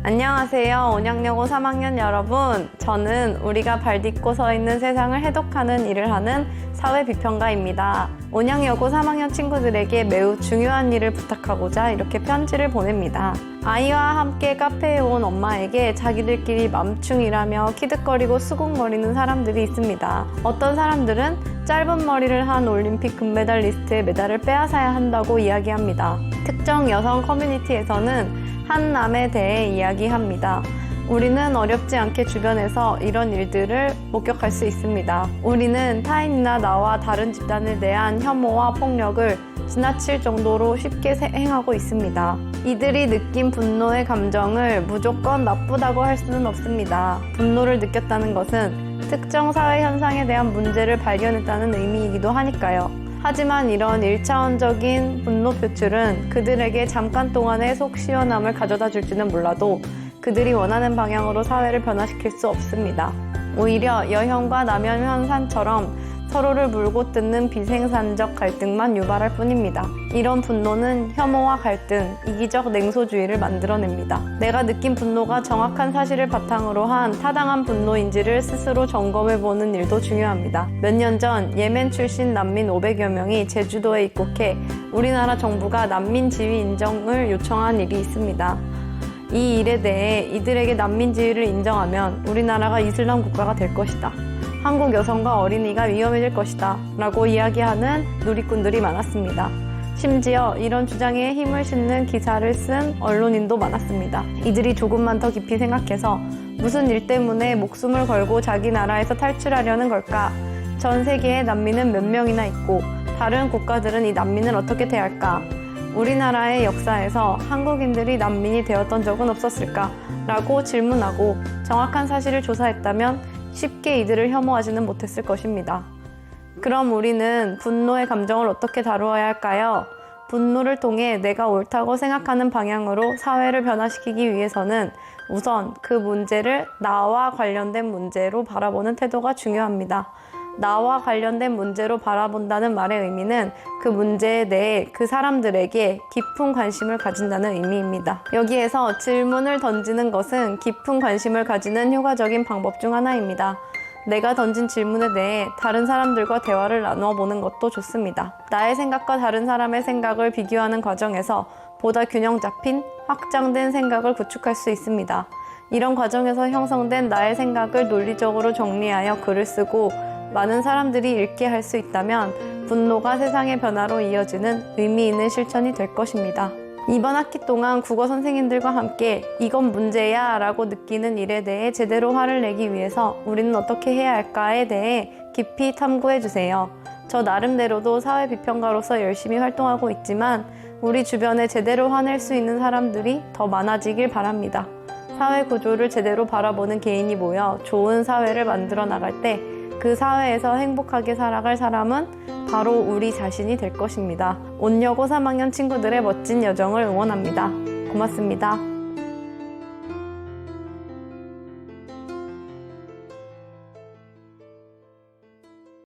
안녕하세요. 온양여고 3학년 여러분. 저는 우리가 발 딛고 서 있는 세상을 해독하는 일을 하는 사회비평가입니다. 온양여고 3학년 친구들에게 매우 중요한 일을 부탁하고자 이렇게 편지를 보냅니다. 아이와 함께 카페에 온 엄마에게 자기들끼리 맘충이라며 키득거리고 수군거리는 사람들이 있습니다. 어떤 사람들은 짧은 머리를 한 올림픽 금메달리스트의 메달을 빼앗아야 한다고 이야기합니다. 특정 여성 커뮤니티에서는 한남에 대해 이야기합니다. 우리는 어렵지 않게 주변에서 이런 일들을 목격할 수 있습니다. 우리는 타인이나 나와 다른 집단에 대한 혐오와 폭력을 지나칠 정도로 쉽게 행하고 있습니다. 이들이 느낀 분노의 감정을 무조건 나쁘다고 할 수는 없습니다. 분노를 느꼈다는 것은 특정 사회 현상에 대한 문제를 발견했다는 의미이기도 하니까요. 하지만 이런 1차원적인 분노 표출은 그들에게 잠깐 동안의 속 시원함을 가져다 줄지는 몰라도 그들이 원하는 방향으로 사회를 변화시킬 수 없습니다. 오히려 여현과 남현현산처럼 서로를 물고 뜯는 비생산적 갈등만 유발할 뿐입니다. 이런 분노는 혐오와 갈등, 이기적 냉소주의를 만들어냅니다. 내가 느낀 분노가 정확한 사실을 바탕으로 한 타당한 분노인지를 스스로 점검해보는 일도 중요합니다. 몇 년 전 예멘 출신 난민 500여 명이 제주도에 입국해 우리나라 정부가 난민 지위 인정을 요청한 일이 있습니다. 이 일에 대해 이들에게 난민 지위를 인정하면 우리나라가 이슬람 국가가 될 것이다. 한국 여성과 어린이가 위험해질 것이다 라고 이야기하는 누리꾼들이 많았습니다. 심지어 이런 주장에 힘을 싣는 기사를 쓴 언론인도 많았습니다. 이들이 조금만 더 깊이 생각해서 무슨 일 때문에 목숨을 걸고 자기 나라에서 탈출하려는 걸까? 전 세계에 난민은 몇 명이나 있고 다른 국가들은 이 난민을 어떻게 대할까? 우리나라의 역사에서 한국인들이 난민이 되었던 적은 없었을까? 라고 질문하고 정확한 사실을 조사했다면 쉽게 이들을 혐오하지는 못했을 것입니다. 그럼 우리는 분노의 감정을 어떻게 다루어야 할까요? 분노를 통해 내가 옳다고 생각하는 방향으로 사회를 변화시키기 위해서는 우선 그 문제를 나와 관련된 문제로 바라보는 태도가 중요합니다. 나와 관련된 문제로 바라본다는 말의 의미는 그 문제에 대해 그 사람들에게 깊은 관심을 가진다는 의미입니다. 여기에서 질문을 던지는 것은 깊은 관심을 가지는 효과적인 방법 중 하나입니다. 내가 던진 질문에 대해 다른 사람들과 대화를 나누어 보는 것도 좋습니다. 나의 생각과 다른 사람의 생각을 비교하는 과정에서 보다 균형 잡힌, 확장된 생각을 구축할 수 있습니다. 이런 과정에서 형성된 나의 생각을 논리적으로 정리하여 글을 쓰고 많은 사람들이 읽게 할 수 있다면 분노가 세상의 변화로 이어지는 의미 있는 실천이 될 것입니다. 이번 학기 동안 국어 선생님들과 함께 이건 문제야 라고 느끼는 일에 대해 제대로 화를 내기 위해서 우리는 어떻게 해야 할까에 대해 깊이 탐구해 주세요. 저 나름대로도 사회비평가로서 열심히 활동하고 있지만 우리 주변에 제대로 화낼 수 있는 사람들이 더 많아지길 바랍니다. 사회 구조를 제대로 바라보는 개인이 모여 좋은 사회를 만들어 나갈 때 그 사회에서 행복하게 살아갈 사람은 바로 우리 자신이 될 것입니다. 온여고 3학년 친구들의 멋진 여정을 응원합니다. 고맙습니다.